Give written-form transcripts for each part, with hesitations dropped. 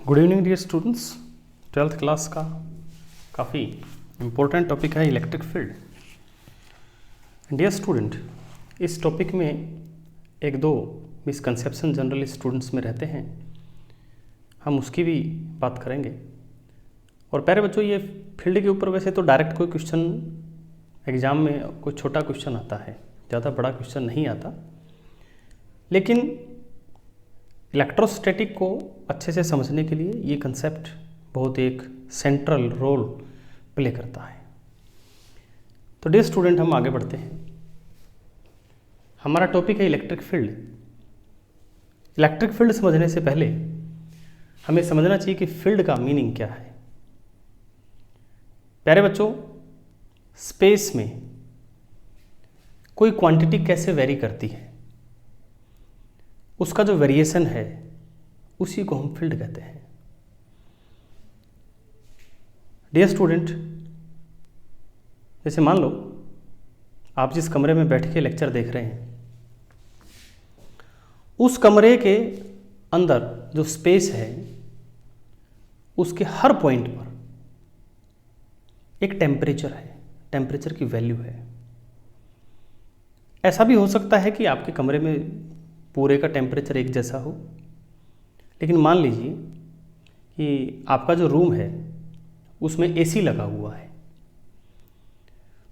Good evening dear students. 12th class का काफ़ी important topic है इलेक्ट्रिक फील्ड। डियर स्टूडेंट, इस टॉपिक में एक दो मिसकंसेप्शन जनरली स्टूडेंट्स में रहते हैं, हम उसकी भी बात करेंगे। और प्यारे बच्चों, ये फील्ड के ऊपर वैसे तो डायरेक्ट कोई क्वेश्चन एग्ज़ाम में कोई छोटा क्वेश्चन आता है, ज़्यादा बड़ा क्वेश्चन नहीं आता, लेकिन इलेक्ट्रोस्टैटिक को अच्छे से समझने के लिए ये कंसेप्ट बहुत एक सेंट्रल रोल प्ले करता है। तो डियर स्टूडेंट, हम आगे बढ़ते हैं। हमारा टॉपिक है इलेक्ट्रिक फील्ड। इलेक्ट्रिक फील्ड समझने से पहले हमें समझना चाहिए कि फील्ड का मीनिंग क्या है। प्यारे बच्चों, स्पेस में कोई क्वांटिटी कैसे वेरी करती है, उसका जो वेरिएशन है उसी को हम फील्ड कहते हैं। डियर स्टूडेंट, जैसे मान लो आप जिस कमरे में बैठ के लेक्चर देख रहे हैं, उस कमरे के अंदर जो स्पेस है उसके हर पॉइंट पर एक टेम्परेचर है, टेम्परेचर की वैल्यू है। ऐसा भी हो सकता है कि आपके कमरे में पूरे का टेम्परेचर एक जैसा हो, लेकिन मान लीजिए कि आपका जो रूम है उसमें एसी लगा हुआ है,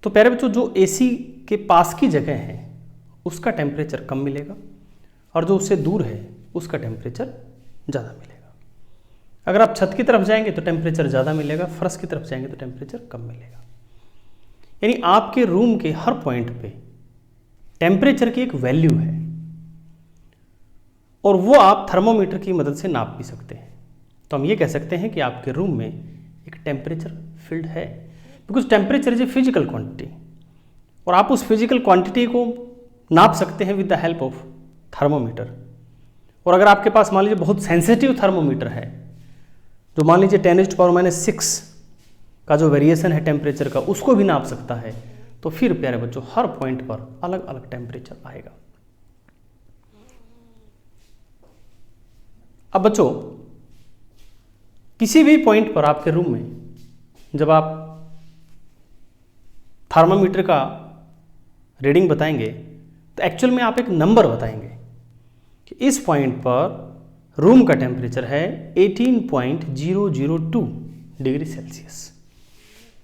तो प्यारे बच्चों, जो एसी के पास की जगह है उसका टेम्परेचर कम मिलेगा और जो उससे दूर है उसका टेम्परेचर ज़्यादा मिलेगा। अगर आप छत की तरफ जाएंगे तो टेम्परेचर ज़्यादा मिलेगा, फर्श की तरफ जाएंगे तो टेम्परेचर कम मिलेगा। यानी आपके रूम के हर पॉइंट पे टेम्परेचर की एक वैल्यू है और वो आप थर्मोमीटर की मदद से नाप भी सकते हैं। तो हम ये कह सकते हैं कि आपके रूम में एक टेम्परेचर फील्ड है, because temperature is a physical quantity और आप उस फिजिकल क्वांटिटी को नाप सकते हैं with the help of thermometer. और अगर आपके पास मान लीजिए बहुत सेंसिटिव थर्मोमीटर है, जो मान लीजिए 10⁻⁶ का जो वेरिएशन है टेम्परेचर का, उसको भी नाप सकता है, तो फिर प्यारे बच्चों हर पॉइंट पर अलग अलग टेम्परेचर आएगा। अब बच्चों, किसी भी पॉइंट पर आपके रूम में जब आप थर्मामीटर का रीडिंग बताएंगे तो एक्चुअल में आप एक नंबर बताएंगे कि इस पॉइंट पर रूम का टेम्परेचर है 18.002 डिग्री सेल्सियस।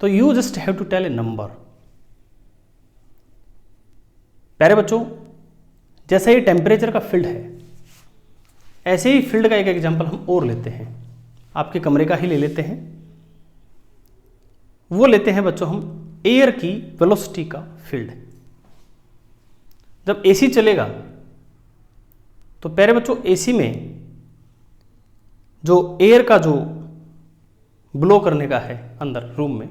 तो you just have to tell a number. प्यारे बच्चों, जैसे ये टेम्परेचर का फील्ड है, ऐसे ही फील्ड का एक एग्जांपल हम और लेते हैं, आपके कमरे का ही ले लेते हैं। वो लेते हैं बच्चों हम एयर की वेलोसिटी का फील्ड। जब एसी चलेगा तो प्यारे बच्चों, एसी में जो एयर का जो ब्लो करने का है अंदर रूम में,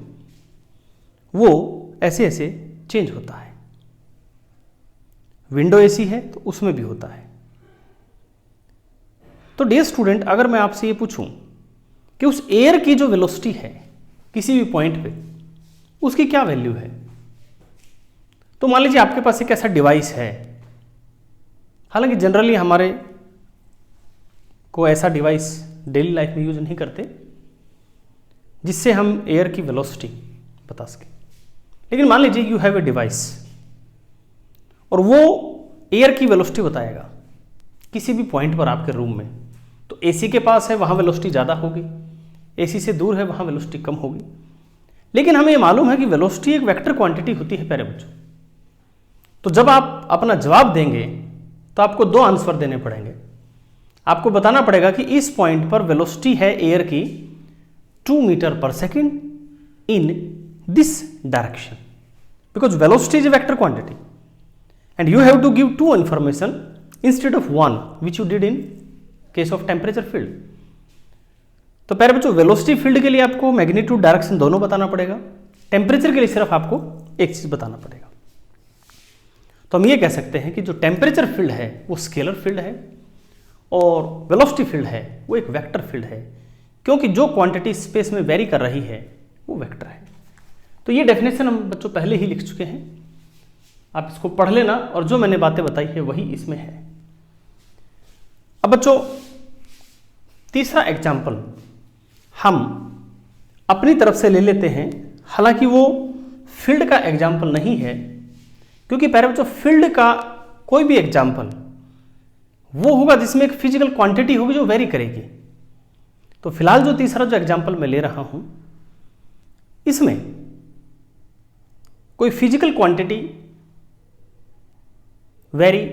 वो ऐसे ऐसे चेंज होता है। विंडो एसी है तो उसमें भी होता है। तो डियर स्टूडेंट, अगर मैं आपसे ये पूछूं कि उस एयर की जो वेलोसिटी है किसी भी पॉइंट पे, उसकी क्या वैल्यू है, तो मान लीजिए आपके पास एक ऐसा डिवाइस है। हालांकि जनरली हमारे को ऐसा डिवाइस डेली लाइफ में यूज नहीं करते जिससे हम एयर की वेलोसिटी बता सकें, लेकिन मान लीजिए यू हैव ए डिवाइस और वो एयर की वेलोसिटी बताएगा किसी भी पॉइंट पर आपके रूम में। तो एसी के पास है वहाँ वेलोसिटी ज़्यादा होगी, एसी से दूर है वहाँ वेलोसिटी कम होगी। लेकिन हमें ये मालूम है कि वेलोसिटी एक वेक्टर क्वांटिटी होती है प्यारे बच्चों। तो जब आप अपना जवाब देंगे तो आपको दो आंसर देने पड़ेंगे। आपको बताना पड़ेगा कि इस पॉइंट पर वेलोसिटी है एयर की 2 मीटर पर second in this direction, because velocity is a vector quantity and you have to give two information instead of one which you did in case of temperature field. तो प्यारे बच्चों, velocity field के लिए आपको magnitude direction दोनों बताना पड़ेगा, temperature के लिए सिर्फ आपको एक चीज बताना पड़ेगा। तो हम ये कह सकते हैं कि जो टेम्परेचर फील्ड है वो स्केलर फील्ड है और वेलोसिटी फील्ड है वो एक वेक्टर फील्ड है, क्योंकि जो क्वांटिटी स्पेस में वेरी कर रही है वो वेक्टर है। तो ये डेफिनेशन हम बच्चों पहले ही लिख चुके हैं, आप इसको पढ़ लेना और जो मैंने बातें बताई है वही इसमें है। अब बच्चों, तीसरा एग्जाम्पल हम अपनी तरफ से ले लेते हैं, हालांकि वो फील्ड का एग्जाम्पल नहीं है, क्योंकि प्यारे बच्चों फील्ड का कोई भी एग्जाम्पल वो होगा जिसमें एक फिजिकल क्वांटिटी होगी जो वेरी करेगी। तो फिलहाल जो तीसरा जो एग्जाम्पल मैं ले रहा हूं, इसमें कोई फिजिकल क्वांटिटी वेरी,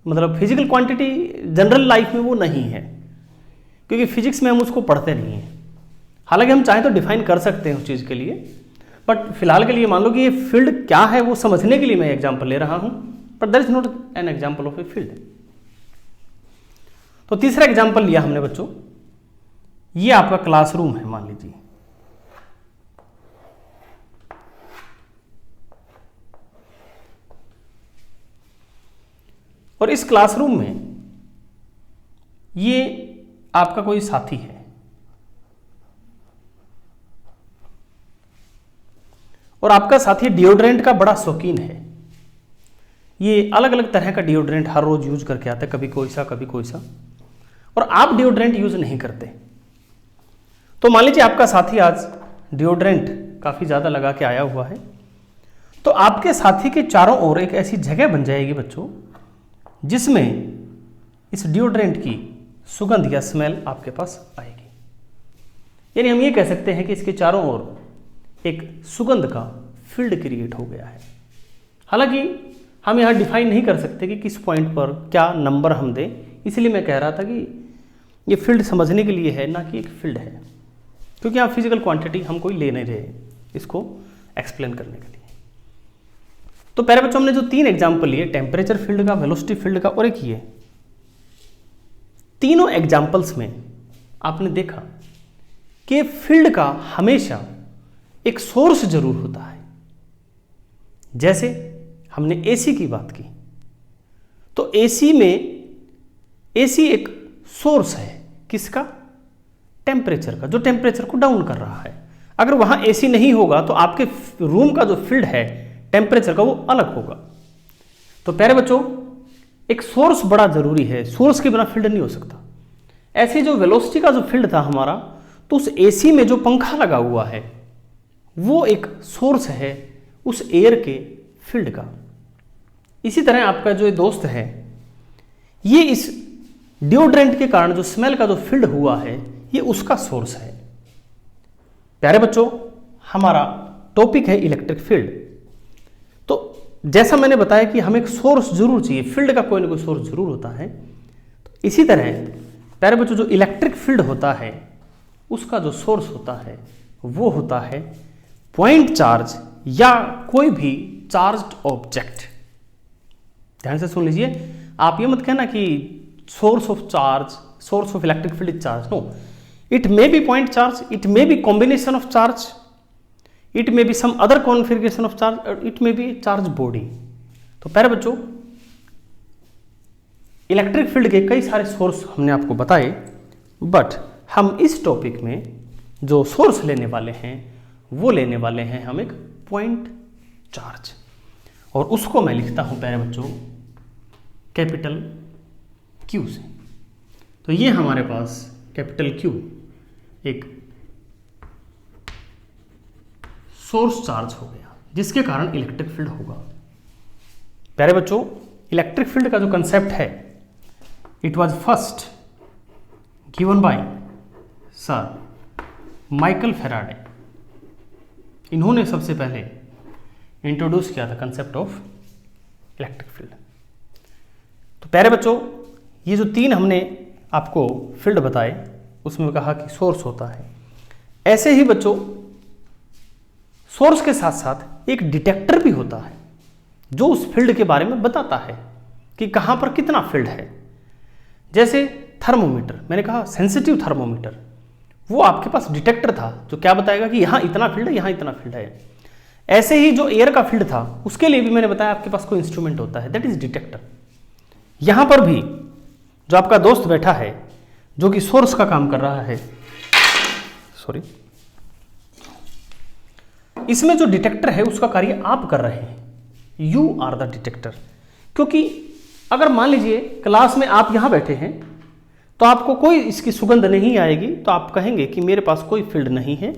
मतलब फिजिकल क्वांटिटी जनरल लाइफ में वो नहीं है, क्योंकि फिजिक्स में हम उसको पढ़ते नहीं हैं। हालांकि हम चाहें तो डिफाइन कर सकते हैं उस चीज़ के लिए, बट फिलहाल के लिए मान लो कि ये फील्ड क्या है वो समझने के लिए मैं एग्जाम्पल ले रहा हूं, but that is not an example of a field. तो तीसरा एग्जाम्पल लिया हमने बच्चों, ये आपका क्लासरूम है मान लीजिए, और इस क्लासरूम में ये आपका कोई साथी है, और आपका साथी डिओड्रेंट का बड़ा शौकीन है। ये अलग अलग तरह का डिओड्रेंट हर रोज यूज करके आता है, कभी कोई सा कभी कोई सा, और आप डिओड्रेंट यूज नहीं करते। तो मान लीजिए आपका साथी आज डिओड्रेंट काफी ज्यादा लगा के आया हुआ है, तो आपके साथी के चारों ओर एक ऐसी जगह बन जाएगी बच्चों जिसमें इस डिओड्रेंट की सुगंध या स्मेल आपके पास आएगी। यानी हम ये कह सकते हैं कि इसके चारों ओर एक सुगंध का फील्ड क्रिएट हो गया है। हालांकि हम यहाँ डिफाइन नहीं कर सकते कि किस पॉइंट पर क्या नंबर हम दें, इसलिए मैं कह रहा था कि ये फील्ड समझने के लिए है, ना कि एक फील्ड है, क्योंकि यहाँ फिजिकल क्वांटिटी हम कोई ले नहीं रहे इसको एक्सप्लेन करने के लिए। तो पहले बच्चों हमने जो 3 एग्जाम्पल लिए, टेम्परेचर फील्ड का, वेलोसिटी फील्ड का और एक ये, तीनों एग्जाम्पल्स में आपने देखा कि फील्ड का हमेशा एक सोर्स जरूर होता है। जैसे हमने एसी की बात की, तो एसी में एसी एक सोर्स है किसका? टेम्परेचर का, जो टेम्परेचर को डाउन कर रहा है। अगर वहां एसी नहीं होगा तो आपके रूम का जो फील्ड है टेम्परेचर का वो अलग होगा। तो प्यारे बच्चों एक सोर्स बड़ा जरूरी है, सोर्स के बिना फील्ड नहीं हो सकता। ऐसे जो वेलोसिटी का जो फील्ड था हमारा, तो उस एसी में जो पंखा लगा हुआ है वो एक सोर्स है उस एयर के फील्ड का। इसी तरह आपका जो दोस्त है, ये इस डिओड्रेंट के कारण जो स्मेल का जो फील्ड हुआ है ये उसका सोर्स है। प्यारे बच्चों हमारा टॉपिक है इलेक्ट्रिक फील्ड। तो जैसा मैंने बताया कि हमें एक सोर्स जरूर चाहिए, फील्ड का कोई ना कोई सोर्स जरूर होता है। तो इसी तरह प्यारे बच्चों जो इलेक्ट्रिक फील्ड होता है उसका जो सोर्स होता है वो होता है पॉइंट चार्ज या कोई भी चार्ज्ड ऑब्जेक्ट। ध्यान से सुन लीजिए, आप ये मत कहना कि source of charge, source of electric field is charge. No, it may be point charge, it may be combination of charge, it may be some other configuration of charge, it may be charge body. तो प्यारे बच्चों electric field के कई सारे source हमने आपको बताए, but हम इस टॉपिक में जो सोर्स लेने वाले हैं वो लेने वाले हैं हम एक पॉइंट चार्ज, और उसको मैं लिखता हूं प्यारे बच्चों कैपिटल क्यू से। तो ये हमारे पास कैपिटल क्यू एक सोर्स चार्ज हो गया जिसके कारण इलेक्ट्रिक फील्ड होगा। प्यारे बच्चों इलेक्ट्रिक फील्ड का जो कंसेप्ट है it was first given by sir Michael Faraday. इन्होंने सबसे पहले इंट्रोड्यूस किया था कंसेप्ट ऑफ इलेक्ट्रिक फील्ड। तो प्यारे बच्चों ये जो 3 हमने आपको फील्ड बताए उसमें कहा कि सोर्स होता है। ऐसे ही बच्चों सोर्स के साथ साथ एक डिटेक्टर भी होता है जो उस फील्ड के बारे में बताता है कि कहां पर कितना फील्ड है। जैसे थर्मोमीटर, मैंने कहा सेंसिटिव थर्मोमीटर, वो आपके पास डिटेक्टर था जो क्या बताएगा कि यहां इतना फील्ड है, यहां इतना फील्ड है। ऐसे ही जो एयर का फील्ड था उसके लिए भी मैंने बताया आपके पास कोई इंस्ट्रूमेंट होता है, दैट इज डिटेक्टर। यहां पर भी जो आपका दोस्त बैठा है जो कि सोर्स का काम कर रहा है, सॉरी, इसमें जो डिटेक्टर है उसका कार्य आप कर रहे हैं, यू आर द डिटेक्टर। क्योंकि अगर मान लीजिए क्लास में आप यहां बैठे हैं तो आपको कोई इसकी सुगंध नहीं आएगी, तो आप कहेंगे कि मेरे पास कोई फील्ड नहीं है,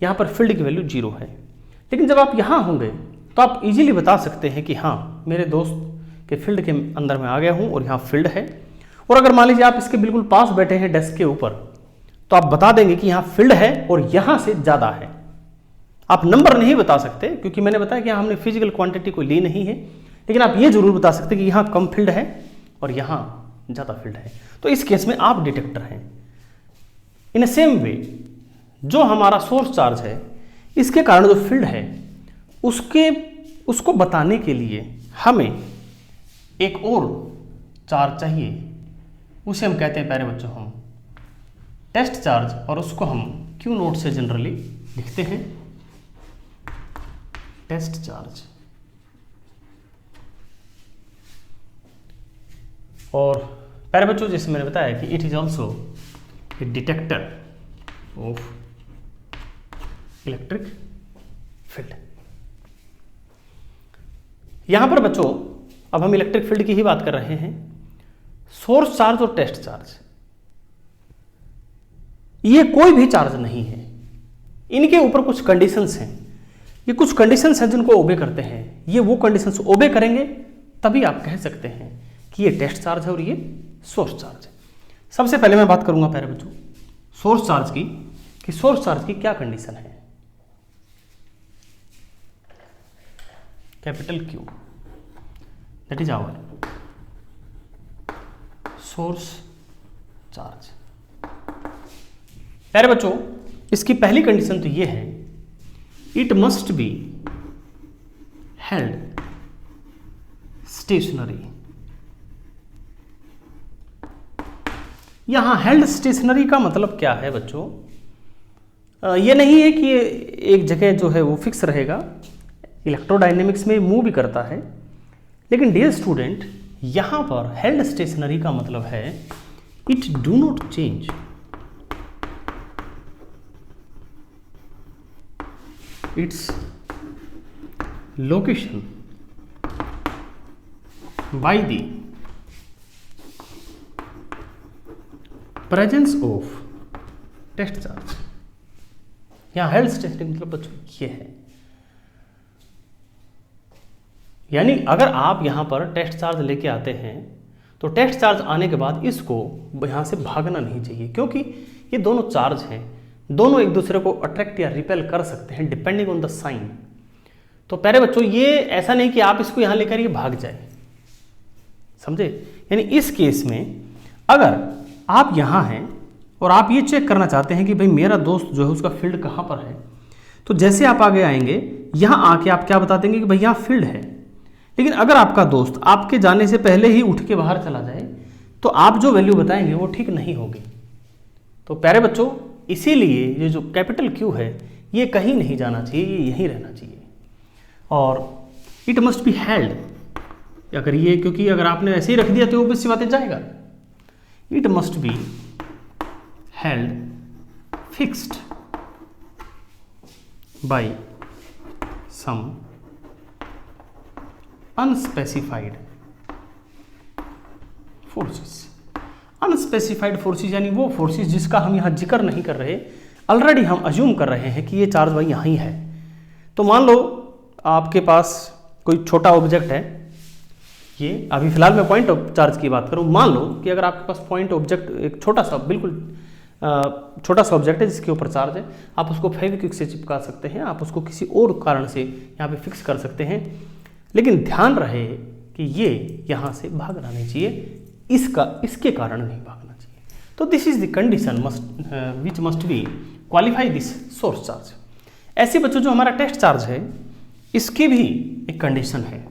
यहाँ पर फील्ड की वैल्यू 0 है। लेकिन जब आप यहाँ होंगे तो आप इजीली बता सकते हैं कि हाँ, मेरे दोस्त के फील्ड के अंदर में आ गया हूँ और यहाँ फील्ड है। और अगर मान लीजिए आप इसके बिल्कुल पास बैठे हैं डेस्क के ऊपर, तो आप बता देंगे कि यहाँ फील्ड है और यहाँ से ज़्यादा है। आप नंबर नहीं बता सकते क्योंकि मैंने बताया कि यहाँ हमने फिजिकल क्वांटिटी कोई ली नहीं है, लेकिन आप ये जरूर बता सकते हैं कि यहाँ कम फील्ड है और यहाँ ज़्यादा फील्ड है। तो इस केस में आप डिटेक्टर हैं। इन अ सेम वे, जो हमारा सोर्स चार्ज है, इसके कारण जो फील्ड है उसको बताने के लिए हमें एक और चार्ज चाहिए, उसे हम कहते हैं प्यारे बच्चों हम टेस्ट चार्ज, और उसको हम क्यू नोट से जनरली लिखते हैं टेस्ट चार्ज। और प्यारे बच्चों, जैसे मैंने बताया कि it is also a detector of electric field. यहां पर बच्चों अब हम इलेक्ट्रिक फील्ड की ही बात कर रहे हैं। सोर्स चार्ज और टेस्ट चार्ज, ये कोई भी चार्ज नहीं है, इनके ऊपर कुछ कंडीशंस हैं। ये कुछ कंडीशंस हैं जिनको ओबे करते हैं। ये वो कंडीशंस ओबे करेंगे तभी आप कह सकते हैं कि ये टेस्ट चार्ज है और ये सोर्स चार्ज है। सबसे पहले मैं बात करूंगा प्यारे बच्चों सोर्स चार्ज की, कि सोर्स चार्ज की क्या कंडीशन है। Capital Q, that is our source charge. प्यारे बच्चों, इसकी पहली कंडीशन तो ये है, it must be held stationary. यहां हेल्ड स्टेशनरी का मतलब क्या है बच्चों? ये नहीं है कि एक जगह जो है वो फिक्स रहेगा, इलेक्ट्रोडायनेमिक्स में मूव भी करता है। लेकिन डियर स्टूडेंट, यहां पर हेल्ड स्टेशनरी का मतलब है it do not change, its location by the presence of test charge. यहां हेल्ड स्टेशनरी मतलब बच्चों ये है, यानी अगर आप यहां पर टेस्ट चार्ज लेके आते हैं तो टेस्ट चार्ज आने के बाद इसको यहां से भागना नहीं चाहिए, क्योंकि ये दोनों चार्ज हैं, दोनों एक दूसरे को अट्रैक्ट या रिपेल कर सकते हैं डिपेंडिंग ऑन द साइन। तो प्यारे बच्चों, ये ऐसा नहीं कि आप इसको यहां लेकर ये भाग जाए, समझे? यानी इस केस में अगर आप यहां हैं और आप ये चेक करना चाहते हैं कि भाई मेरा दोस्त जो है उसका फील्ड कहां पर है, तो जैसे आप आगे आएंगे यहां आके आप क्या बता देंगे कि भाई यहां फील्ड है। लेकिन अगर आपका दोस्त आपके जाने से पहले ही उठ के बाहर चला जाए तो आप जो वैल्यू बताएंगे वो ठीक नहीं होगी। तो प्यारे बच्चों, इसीलिए ये जो कैपिटल Q है ये कहीं नहीं जाना चाहिए, ये यहीं रहना चाहिए। और इट मस्ट बी हेल्ड, अगर ये, क्योंकि अगर आपने ऐसे ही रख दिया तो ऑब्वियस सी बातें जाएगा। It must be held fixed by some unspecified forces. Unspecified forces यानी वो फोर्सेस जिसका हम यहाँ जिक्र नहीं कर रहे, ऑलरेडी हम अज्यूम कर रहे हैं कि ये चार्ज भाई यहाँ ही है। तो मान लो आपके पास कोई छोटा ऑब्जेक्ट है, ये अभी फिलहाल मैं पॉइंट ऑफ चार्ज की बात करूँ। मान लो कि अगर आपके पास पॉइंट ऑब्जेक्ट एक छोटा सा, बिल्कुल छोटा सा ऑब्जेक्ट है जिसके ऊपर चार्ज है, आप उसको फेविक्विक से चिपका सकते हैं, आप उसको किसी और कारण से यहाँ पे फिक्स कर सकते हैं। लेकिन ध्यान रहे कि ये यहाँ से भागना नहीं चाहिए, इसके कारण नहीं भागना चाहिए। तो this is the condition which must be qualify this source charge. ऐसे बच्चों, जो हमारा टेस्ट चार्ज है इसकी भी एक कंडीशन है।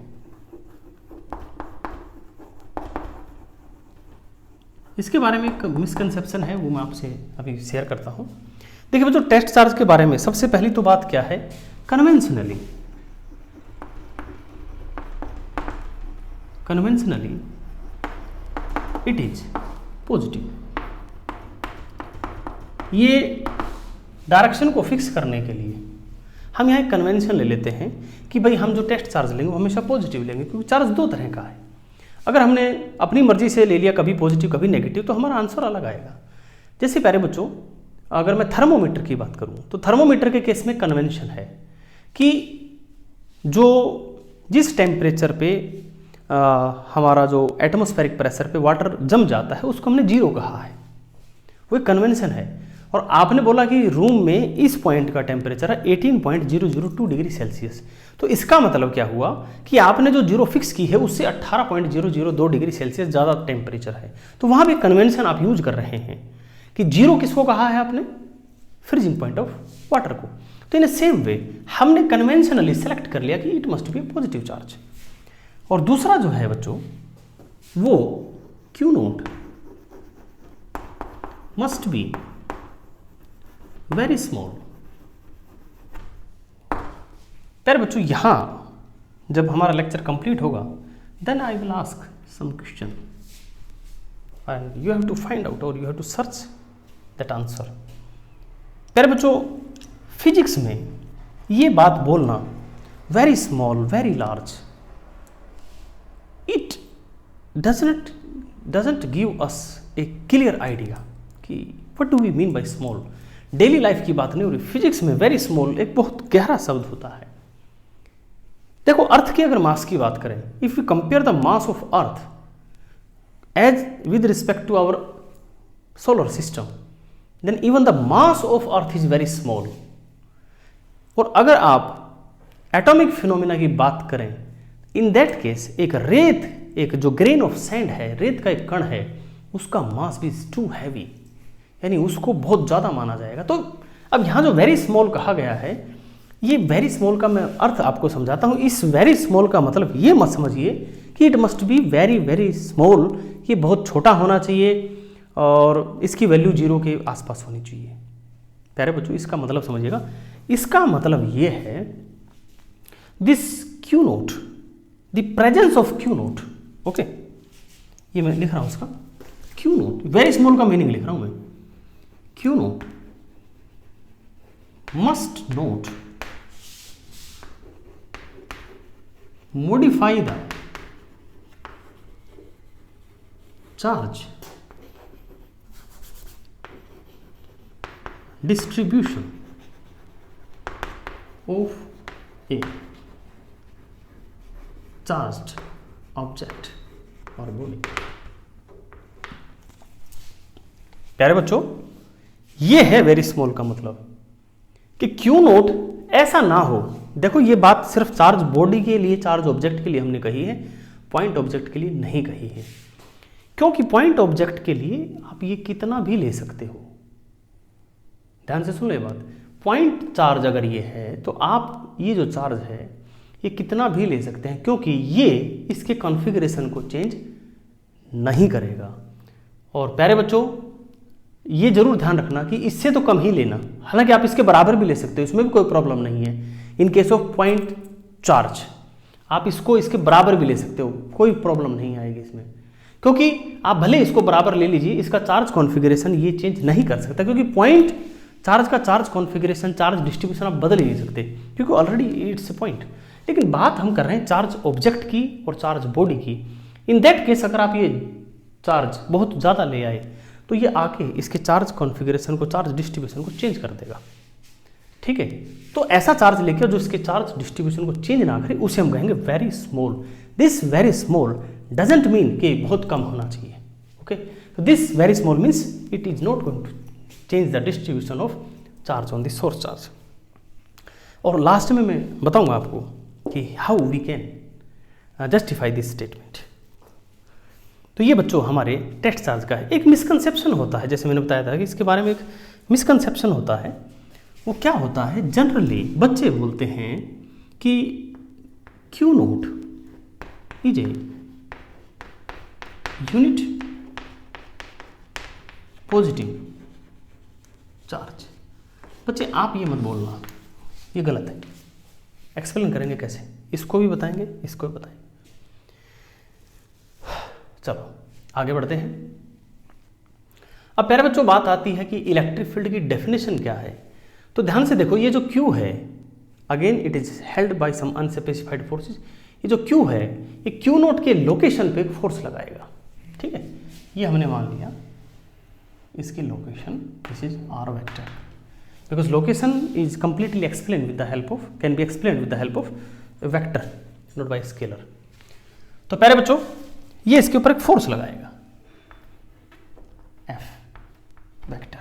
इसके बारे में एक मिसकंसेप्शन है, वो मैं आपसे अभी शेयर करता हूँ। देखिए बच्चों, टेस्ट चार्ज के बारे में सबसे पहली तो बात क्या है, कन्वेंशनली इट इज पॉजिटिव। ये डायरेक्शन को फिक्स करने के लिए हम यहाँ एक कन्वेंशन ले लेते हैं कि भाई हम जो टेस्ट चार्ज लेंगे वो हमेशा पॉजिटिव लेंगे, क्योंकि चार्ज दो तरह का है। अगर हमने अपनी मर्जी से ले लिया कभी पॉजिटिव कभी नेगेटिव तो हमारा आंसर अलग आएगा। जैसे प्यारे बच्चों, अगर मैं थर्मोमीटर की बात करूं तो थर्मोमीटर के केस में कन्वेंशन है कि जिस टेम्परेचर पे हमारा जो एटमॉस्फेरिक प्रेशर पे वाटर जम जाता है उसको हमने जीरो कहा है, वो एक कन्वेंशन है। और आपने बोला कि रूम में इस पॉइंट का टेम्परेचर है 18.002 डिग्री सेल्सियस, तो इसका मतलब क्या हुआ कि आपने जो जीरो फिक्स की है उससे 18.002 डिग्री सेल्सियस ज़्यादा टेम्परेचर है। तो वहाँ भी कन्वेंशन आप यूज कर रहे हैं कि जीरो किसको कहा है आपने, फ्रीजिंग पॉइंट ऑफ वाटर को। तो इन सेम वे हमने कन्वेंशनली सेलेक्ट कर लिया कि it must be positive charge. और दूसरा जो है बच्चों वो Q naught must be very small. प्यारे बच्चों, यहां जब हमारा लेक्चर कंप्लीट होगा then I will ask some question and you have to find out और you have to search that answer. प्यारे बच्चों, फिजिक्स में ये बात बोलना very small very large, it doesn't give us a clear idea कि what do we mean by small. Daily life की बात नहीं हो रही, फिजिक्स में वेरी स्मॉल एक बहुत गहरा शब्द होता है। देखो, अर्थ की अगर मास की बात करें, if you compare the mass of earth as with respect to our solar system then even the mass of earth is very small. और अगर आप एटॉमिक फिनोमिना की बात करें, इन दैट केस एक रेत, एक जो ग्रेन ऑफ सैंड है, रेत का एक कण है, उसका मास भी इज टू हैवी, यानी उसको बहुत ज़्यादा माना जाएगा। तो अब यहाँ जो वेरी स्मॉल कहा गया है, ये वेरी स्मॉल का मैं अर्थ आपको समझाता हूँ। इस वेरी स्मॉल का मतलब ये मत समझिए कि it must be very very small, ये बहुत छोटा होना चाहिए और इसकी वैल्यू जीरो के आसपास होनी चाहिए। प्यारे बच्चों, इसका मतलब समझिएगा, इसका मतलब ये है this Q note, the presence of Q note, okay, ये मैं लिख रहा हूँ इसका क्यू नोट, वेरी स्मॉल का मीनिंग लिख रहा हूँ मैं। Q note must not modify the charge distribution of a charged object or body। प्यारे बच्चों, ये है वेरी स्मॉल का मतलब कि क्यू नोट ऐसा ना हो। देखो, ये बात सिर्फ चार्ज बॉडी के लिए, चार्ज ऑब्जेक्ट के लिए हमने कही है, पॉइंट ऑब्जेक्ट के लिए नहीं कही है। क्योंकि पॉइंट ऑब्जेक्ट के लिए आप ये कितना भी ले सकते हो। ध्यान से सुन ले बात, पॉइंट चार्ज अगर ये है तो आप ये जो चार्ज है ये कितना भी ले सकते हैं, क्योंकि ये इसके कॉन्फ़िगरेशन को चेंज नहीं करेगा। और प्यारे बच्चों, ये जरूर ध्यान रखना कि इससे तो कम ही लेना, हालांकि आप इसके बराबर भी ले सकते हो, इसमें भी कोई प्रॉब्लम नहीं है। इन केस ऑफ पॉइंट चार्ज आप इसको इसके बराबर भी ले सकते हो, कोई प्रॉब्लम नहीं आएगी इसमें, क्योंकि आप भले इसको बराबर ले लीजिए, इसका चार्ज कॉन्फ़िगरेशन ये चेंज नहीं कर सकता, क्योंकि पॉइंट चार्ज का चार्ज कॉन्फ़िगरेशन, चार्ज डिस्ट्रीब्यूशन आप बदल ही नहीं सकते, क्योंकि ऑलरेडी इट्स ए पॉइंट। लेकिन बात हम कर रहे हैं चार्ज ऑब्जेक्ट की और चार्ज बॉडी की। इन दैट केस अगर आप ये चार्ज बहुत ज़्यादा ले आए तो ये आके इसके चार्ज कॉन्फ़िगरेशन को, चार्ज डिस्ट्रीब्यूशन को चेंज कर देगा, ठीक है। तो ऐसा चार्ज लेके जो इसके चार्ज डिस्ट्रीब्यूशन को चेंज ना करे, उसे हम कहेंगे very small. This very small doesn't mean कि बहुत कम होना चाहिए, ओके। तो this very small means it is not going to change the distribution of charge on the source charge. और लास्ट में मैं बताऊंगा आपको कि how we can justify this statement. तो ये बच्चों हमारे टेस्ट चार्ज का है। एक मिसकंसेप्शन होता है, जैसे मैंने बताया था कि इसके बारे में एक मिसकंसेप्शन होता है। वो क्या होता है, जनरली बच्चे बोलते हैं कि Q note is a unit positive charge. बच्चे आप ये मत बोलना, ये गलत है। एक्सप्लेन करेंगे कैसे, इसको भी बताएंगे, इसको भी बताएंगे। चलो आगे बढ़ते हैं। अब प्यारे बच्चों, बात आती है कि इलेक्ट्रिक फील्ड की डेफिनेशन क्या है। तो ध्यान से देखो, ये जो Q है, again it is held by some unspecified forces. ये जो Q है ये Q नोट के लोकेशन पे फोर्स लगाएगा। ठीक है, ये हमने मान लिया इसकी location, this is R vector, because location is completely explain with the help of, can be explain with the help of vector not by scalar. तो प्यारे बच्चों ये इसके ऊपर एक फोर्स लगाएगा F वेक्टर,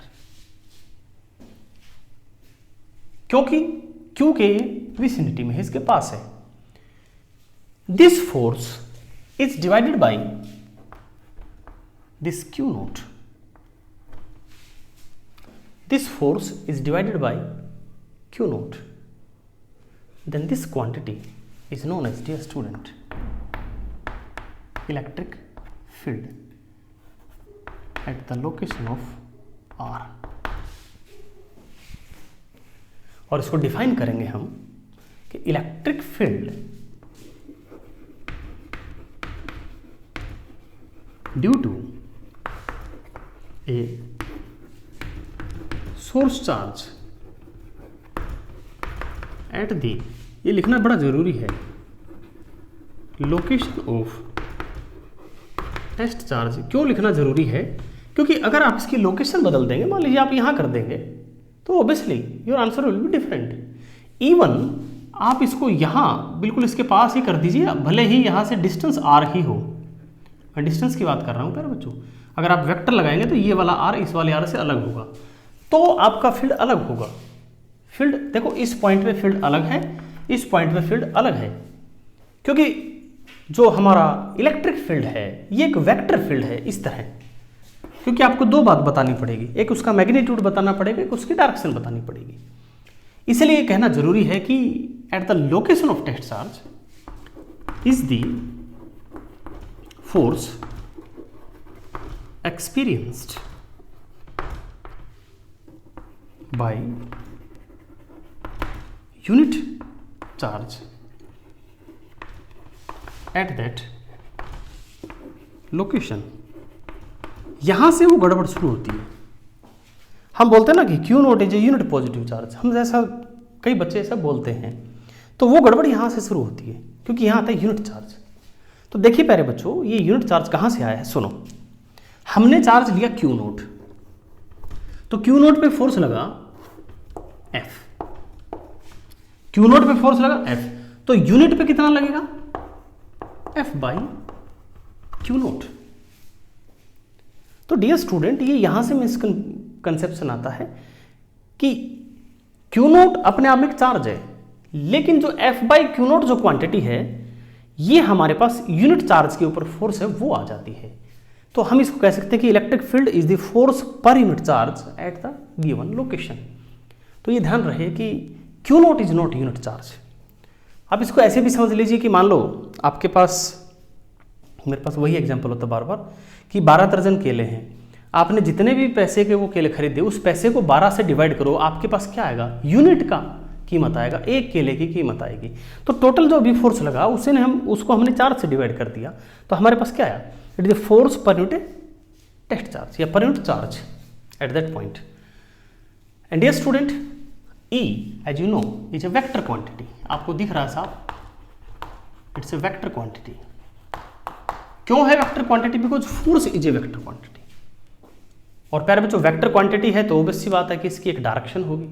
क्योंकि Q के विसिनिटी में है, इसके पास है। This force is divided by this Q note, this force is divided by Q naught, then this quantity is known as, dear student, electric field at the location of R। और इसको define करेंगे हम कि electric field due to a source charge at the, ये लिखना बड़ा जरूरी है, लोकेशन ऑफ टेस्ट चार्ज। क्यों लिखना जरूरी है? क्योंकि अगर आप इसकी लोकेशन बदल देंगे, मान लीजिए आप यहां कर देंगे, तो obviously your answer will be different. Even आप इसको यहां बिल्कुल इसके पास ही कर दीजिए, भले ही यहां से डिस्टेंस r ही हो, मैं डिस्टेंस की बात कर रहा हूं प्यारे बच्चों। अगर आप वेक्टर लगाएंगे तो ये वाला r इस वाले r से अलग होगा, तो आपका फील्ड अलग होगा। फील्ड देखो, इस पॉइंट पे फील्ड अलग है, इस पॉइंट पे फील्ड अलग है, क्योंकि जो हमारा इलेक्ट्रिक फील्ड है ये एक वेक्टर फील्ड है इस तरह। क्योंकि आपको दो बात बतानी पड़ेगी, एक उसका मैग्नीट्यूड बताना पड़ेगा, एक उसकी डायरेक्शन बतानी पड़ेगी। इसलिए कहना जरूरी है कि at the location of test charge is the force experienced by unit charge at that location। यहां से वो गड़बड़ शुरू होती है। हम बोलते हैं ना कि Q note is a unit positive charge, हम जैसा कई बच्चे ऐसा बोलते हैं, तो वो गड़बड़ यहां से शुरू होती है, क्योंकि यहां आता है यूनिट चार्ज। तो देखिए प्यारे बच्चों, ये यूनिट चार्ज कहां से आया है, सुनो। हमने चार्ज लिया Q नोट, तो Q नोट पे फोर्स लगा F, Q नोट पे फोर्स लगा F, तो यूनिट पे कितना लगेगा, F बाई Q नोट। तो डियर स्टूडेंट, ये यहां से मिसकंसेप्शन आता है कि Q नोट अपने आप में एक चार्ज है, लेकिन जो F बाई Q नोट जो क्वांटिटी है, ये हमारे पास यूनिट चार्ज के ऊपर फोर्स है वो आ जाती है। तो हम इसको कह सकते हैं कि electric field is the force per unit charge at the given location. तो ये ध्यान रहे कि Q note is not unit charge. आप इसको ऐसे भी समझ लीजिए कि मान लो आपके पास, मेरे पास वही एग्जांपल होता है बार बार, कि 12 दर्जन केले हैं, आपने जितने भी पैसे के वो केले खरीदे, उस पैसे को 12 से डिवाइड करो, आपके पास क्या आएगा, यूनिट का कीमत आएगा, एक केले की कीमत आएगी। तो टोटल जो भी फोर्स लगा उसको हमने 4 से डिवाइड कर दिया, तो हमारे पास क्या आया, it is the force per unit test charge या per unit charge at that point. And dear student, E as you know is a vector quantity. आपको दिख रहा है साहब, इट्स ए वेक्टर क्वांटिटी। क्यों है vector quantity, because force is a vector quantity. और प्यारे बच्चों, वेक्टर क्वांटिटी है तो ऑब्वियस सी बात है कि इसकी एक डायरेक्शन होगी।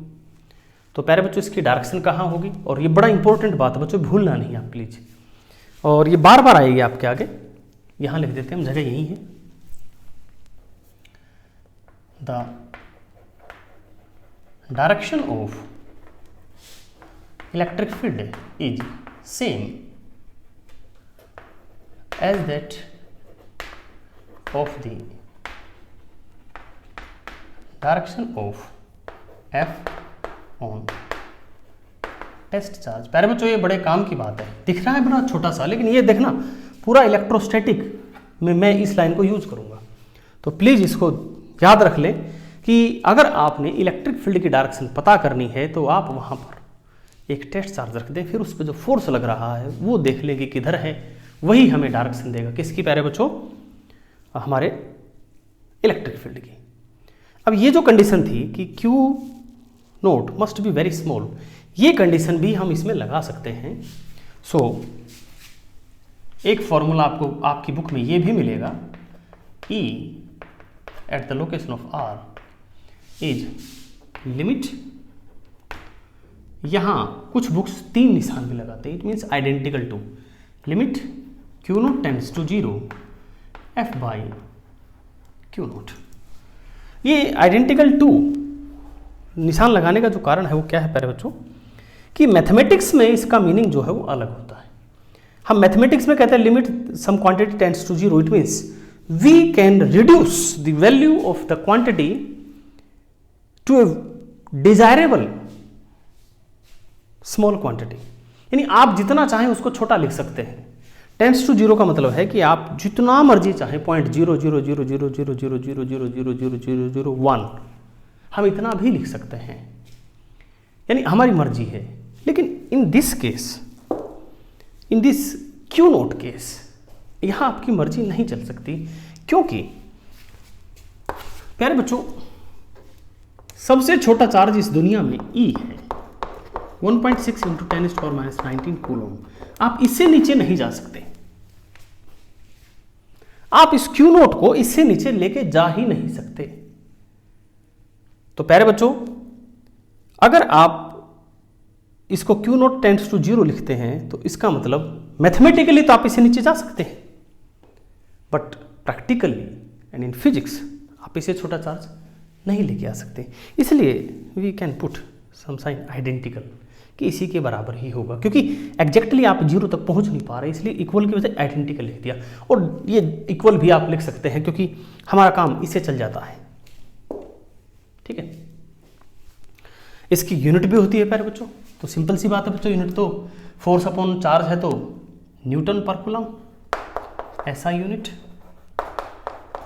तो प्यारे बच्चों, इसकी डायरेक्शन कहाँ होगी, और ये बड़ा इंपॉर्टेंट बात है बच्चों, भूलना नहीं आप प्लीज, और ये बार बार आएगी आपके आगे। यहां लिख देते हैं हम, जगह यही है, the direction of electric field is same as that of the direction of F on test charge. प्यारे बच्चों, ये बड़े काम की बात है, दिख रहा है बड़ा छोटा सा, लेकिन ये देखना पूरा इलेक्ट्रोस्टैटिक में मैं इस लाइन को यूज करूंगा। तो प्लीज इसको याद रख लें कि अगर आपने इलेक्ट्रिक फील्ड की डायरेक्शन पता करनी है तो आप वहां पर एक टेस्ट चार्ज रख दें, फिर उस पर जो फोर्स लग रहा है वो देख लें कि किधर है, वही हमें डायरेक्शन देगा किसकी प्यारे बच्चों, हमारे इलेक्ट्रिक फील्ड की। अब ये जो कंडीशन थी कि Q note must be very small, ये कंडीशन भी हम इसमें लगा सकते हैं। सो एक फॉर्मूला आपको आपकी बुक में ये भी मिलेगा, E at the location of R is limit, यहां कुछ बुक्स 3 निशान भी लगाते हैं, it means identical to limit Q naught tends to 0 F by Q naught. ये आइडेंटिकल टू निशान लगाने का जो कारण है वो क्या है प्यारे बच्चों, कि मैथमेटिक्स में इसका मीनिंग जो है वो अलग होता है। हम मैथमेटिक्स में कहते हैं limit some quantity tends to 0, it means we can reduce the value of the quantity to a desirable small quantity, यानी आप जितना चाहें उसको छोटा लिख सकते हैं। टेंड्स टू 0 का मतलब है कि आप जितना मर्जी चाहें 0.0000000000001 हम इतना भी लिख सकते हैं, यानी हमारी मर्जी है। लेकिन in this case, in this Q note case, यहां आपकी मर्जी नहीं चल सकती, क्योंकि प्यारे बच्चों सबसे छोटा चार्ज इस दुनिया में E है, 1.6 × 10⁻⁻19 कूलम। आप इससे नीचे नहीं जा सकते, आप इस Q नोट को इससे नीचे लेके जा ही नहीं सकते। तो प्यारे बच्चों अगर आप इसको Q नोट टेंड्स टू 0 लिखते हैं तो इसका मतलब मैथमेटिकली तो आप इससे नीचे जा सकते हैं, but practically and in physics आप इसे छोटा चार्ज नहीं लेके आ सकते। इसलिए we can put some sign identical कि इसी के बराबर ही होगा, क्योंकि एग्जैक्टली आप 0 तक पहुंच नहीं पा रहे, इसलिए इक्वल की वजह आइडेंटिकल लिख दिया। और ये इक्वल भी आप लिख सकते हैं क्योंकि हमारा काम इससे चल जाता है, ठीक है। इसकी यूनिट भी होती है प्यारे बच्चों, तो सिंपल सी बात है बच्चों, यूनिट तो फोर्स अपॉन चार्ज है तो न्यूटन पर कूलम, ऐसा यूनिट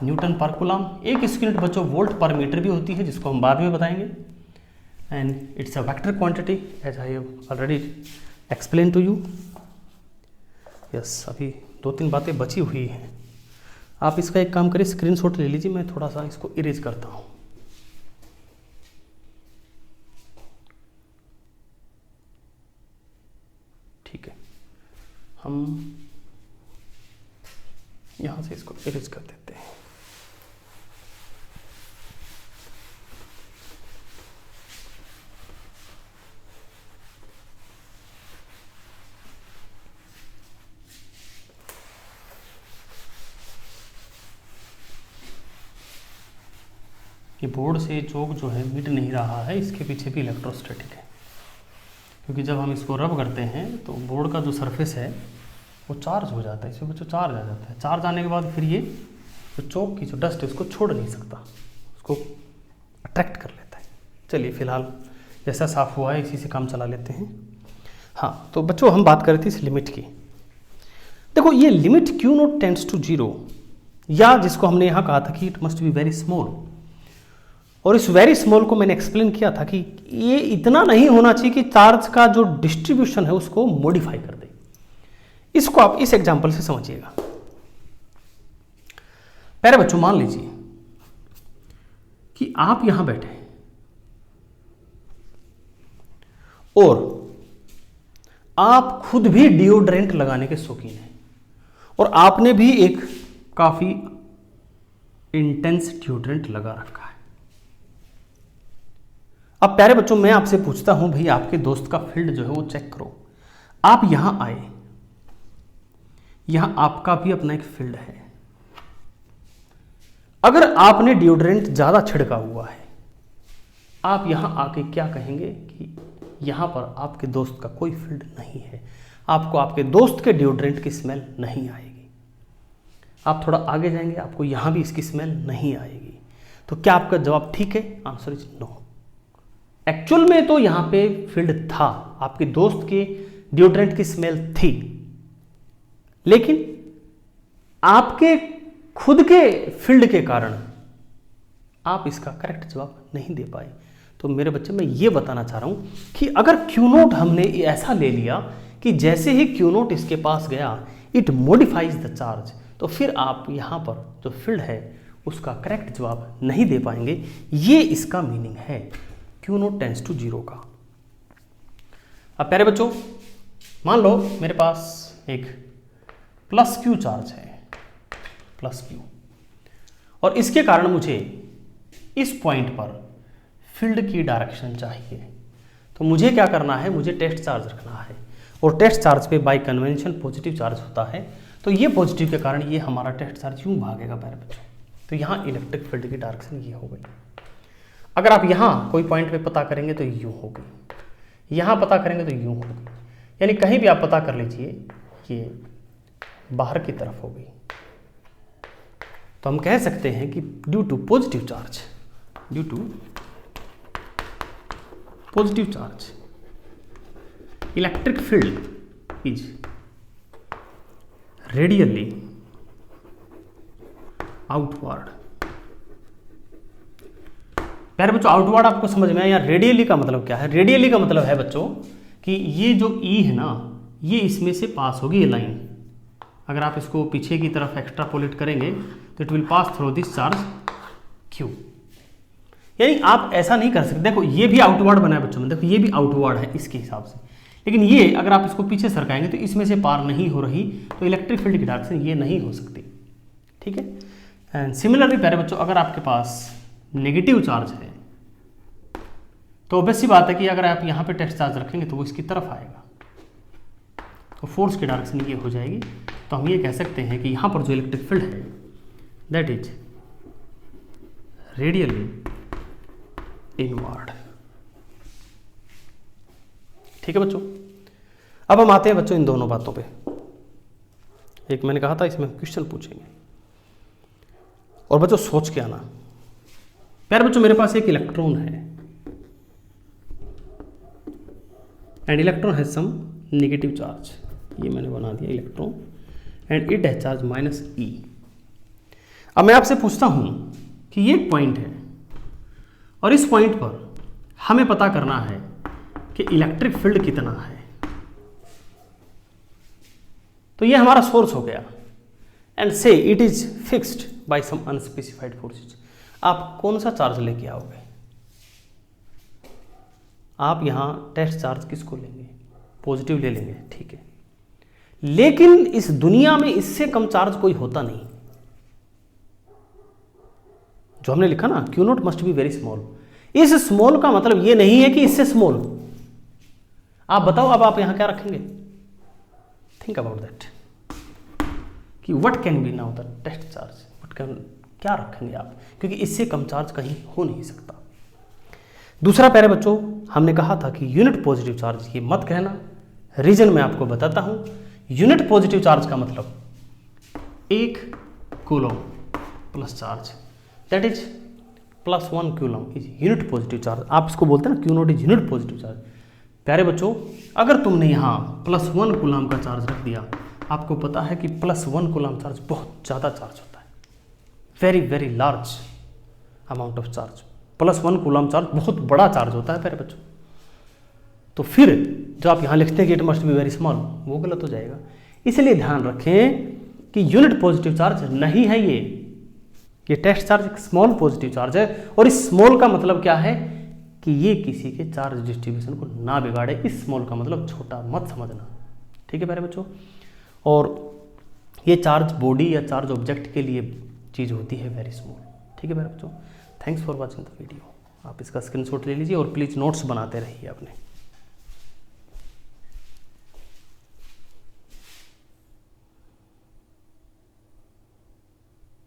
न्यूटन पर कूलम। एक इसकी यूनिट बच्चों वोल्ट पर मीटर भी होती है, जिसको हम बाद में बताएंगे। And it's a vector quantity as I have already explain to you. Yes, अभी 2-3 बातें बची हुई हैं। आप इसका एक काम करिए, स्क्रीनशॉट ले लीजिए, मैं थोड़ा सा इसको इरेज करता हूँ। ठीक है, हम यहाँ से इसको इरेज कर देते हैं। ये बोर्ड से चौक जो है मिट नहीं रहा है, इसके पीछे भी इलेक्ट्रोस्टैटिक है, क्योंकि जब हम इसको रब करते हैं तो बोर्ड का जो सरफेस है वो चार्ज हो जाता है, इसमें बच्चों चार्ज आ जाता है। चार्ज आने के बाद फिर ये जो चौक की जो डस्ट है उसको छोड़ नहीं सकता, उसको अट्रैक्ट कर लेता है। चलिए फिलहाल जैसा साफ हुआ है इसी से काम चला लेते हैं। हाँ, तो बच्चों हम बात कर रहे थे इस लिमिट की। देखो ये limit Q naught tends to 0, या जिसको हमने यहाँ कहा था कि it must be very small, और इस वेरी स्मॉल को मैंने एक्सप्लेन किया था कि ये इतना नहीं होना चाहिए कि चार्ज का जो डिस्ट्रीब्यूशन है उसको मॉडिफाई कर दे। इसको आप इस एग्जांपल से समझिएगा। प्यारे बच्चों मान लीजिए कि आप यहां बैठे हैं और आप खुद भी डिओड्रेंट लगाने के शौकीन हैं, और आपने भी एक काफी इंटेंस डिओड्रेंट लगा रखा है। अब प्यारे बच्चों मैं आपसे पूछता हूं, भाई आपके दोस्त का फील्ड जो है वो चेक करो। आप यहां आए, यहां आपका भी अपना एक फील्ड है। अगर आपने डिओड्रेंट ज्यादा छिड़का हुआ है, आप यहां आके क्या कहेंगे कि यहां पर आपके दोस्त का कोई फील्ड नहीं है, आपको आपके दोस्त के डिओड्रेंट की स्मेल नहीं आएगी। आप थोड़ा आगे जाएंगे, आपको यहां भी इसकी स्मेल नहीं आएगी। तो क्या आपका जवाब ठीक है? Answer is no. एक्चुअल में तो यहां पे फील्ड था, आपके दोस्त के डिओड्रेंट की स्मेल थी, लेकिन आपके खुद के फील्ड के कारण आप इसका करेक्ट जवाब नहीं दे पाए। तो मेरे बच्चे मैं ये बताना चाह रहा हूं कि अगर Q नोट हमने ऐसा ले लिया कि जैसे ही Q नोट इसके पास गया इट मॉडिफाइज द चार्ज, तो फिर आप यहां पर जो फील्ड है उसका करेक्ट जवाब नहीं दे पाएंगे। ये इसका मीनिंग है Q नोट टेंड्स टू 0 का। अब प्यारे बच्चों मान लो मेरे पास एक प्लस क्यू चार्ज है, प्लस क्यू, और इसके कारण मुझे इस पॉइंट पर फील्ड की डायरेक्शन चाहिए। तो मुझे क्या करना है, मुझे टेस्ट चार्ज रखना है, और टेस्ट चार्ज पे बाय कन्वेंशन पॉजिटिव चार्ज होता है। तो ये पॉजिटिव के कारण ये हमारा टेस्ट चार्ज यूँ भागेगा प्यारे बच्चों। तो यहाँ इलेक्ट्रिक फील्ड की डायरेक्शन ये हो गई। अगर आप यहाँ कोई पॉइंट पे पता करेंगे तो यूँ होगी, यहाँ पता करेंगे तो यूँ होगी, यानी कहीं भी आप पता कर लीजिए ये बाहर की तरफ होगी। तो हम कह सकते हैं कि due to positive charge, due to positive charge electric field is radially outward. प्यारे बच्चों, आउटवर्ड आपको समझ में आया? रेडियली का मतलब क्या है? रेडियली का मतलब है बच्चों कि ये जो ई है ना, ये इसमें से पास होगी ये लाइन। अगर आप इसको पीछे की तरफ एक्स्ट्रापोलेट करेंगे तो it will pass through this charge Q. यानी आप ऐसा नहीं कर सकते, देखो ये भी आउटवर्ड बना है बच्चों में, देखो ये भी आउटवर्ड है इसके हिसाब से, लेकिन ये अगर आप इसको पीछे सरकाएंगे तो इसमें से पार नहीं हो रही, तो इलेक्ट्रिक फील्ड की डायरेक्शन ये नहीं हो सकती। ठीक है। एंड सिमिलरली प्यारे बच्चों, अगर आपके पास नेगेटिव चार्ज है तो ऑब्वियस सी बात है कि अगर आप यहाँ पे टेस्ट चार्ज रखेंगे तो वो इसकी तरफ आएगा, तो फोर्स की डायरेक्शन ये हो जाएगी। तो हम ये कह सकते हैं कि यहाँ पर जो इलेक्ट्रिक फील्ड है दैट इज रेडियली इनवर्ड। ठीक है बच्चों। अब हम आते हैं बच्चों इन दोनों बातों पे। एक मैंने कहा था इसमें क्वेश्चन पूछेंगे, और बच्चों सोच के आना। प्यारे बच्चों, मेरे पास एक इलेक्ट्रॉन है and electron has some negative charge, ये मैंने बना दिया electron, and it has charge minus e. अब मैं आपसे पूछता हूं कि ये एक पॉइंट है और इस पॉइंट पर हमें पता करना है कि इलेक्ट्रिक फील्ड कितना है। तो ये हमारा सोर्स हो गया, एंड से it is fixed by some unspecified forces. आप कौन सा चार्ज लेके आओगे? आप यहां टेस्ट चार्ज किसको लेंगे? पॉजिटिव ले लेंगे, ठीक है। लेकिन इस दुनिया में इससे कम चार्ज कोई होता नहीं। जो हमने लिखा ना, Q not must be very small. इस स्मॉल का मतलब ये नहीं है कि इससे स्मॉल। आप बताओ अब आप यहां क्या रखेंगे? थिंक अबाउट दैट कि what can be now the test charge, what can, क्या रखेंगे आप, क्योंकि इससे कम चार्ज कहीं हो नहीं सकता। दूसरा प्यारे बच्चों, हमने कहा था कि यूनिट पॉजिटिव चार्ज, ये मत कहना, रीजन मैं आपको बताता हूं। यूनिट पॉजिटिव चार्ज का मतलब 1 coulomb plus charge, that is +1 coulomb is unit positive charge. आप इसको बोलते हैं ना, Q not is unit positive charge. प्यारे बच्चों, अगर तुमने यहाँ +1 कूलम का चार्ज रख दिया, आपको पता है कि +1 कूलम चार्ज बहुत ज़्यादा चार्ज होता है, very very large amount of charge. +1 coulomb charge बहुत बड़ा चार्ज होता है प्यारे बच्चों। तो फिर जो आप यहाँ लिखते हैं कि it must be very small, वो गलत हो जाएगा। इसलिए ध्यान रखें कि यूनिट पॉजिटिव चार्ज नहीं है ये टेस्ट चार्ज एक स्मॉल पॉजिटिव चार्ज है। और इस स्मॉल का मतलब क्या है कि ये किसी के चार्ज डिस्ट्रीब्यूशन को ना बिगाड़े। इस स्मॉल का मतलब छोटा मत समझना, ठीक है प्यारे बच्चों। और ये चार्ज बॉडी या चार्ज ऑब्जेक्ट के लिए चीज़ होती है वेरी स्मॉल, ठीक है प्यारे बच्चों। Thanks for watching the video. आप इसका स्क्रीनशॉट ले लीजिए और प्लीज़ नोट्स बनाते रहिए अपने।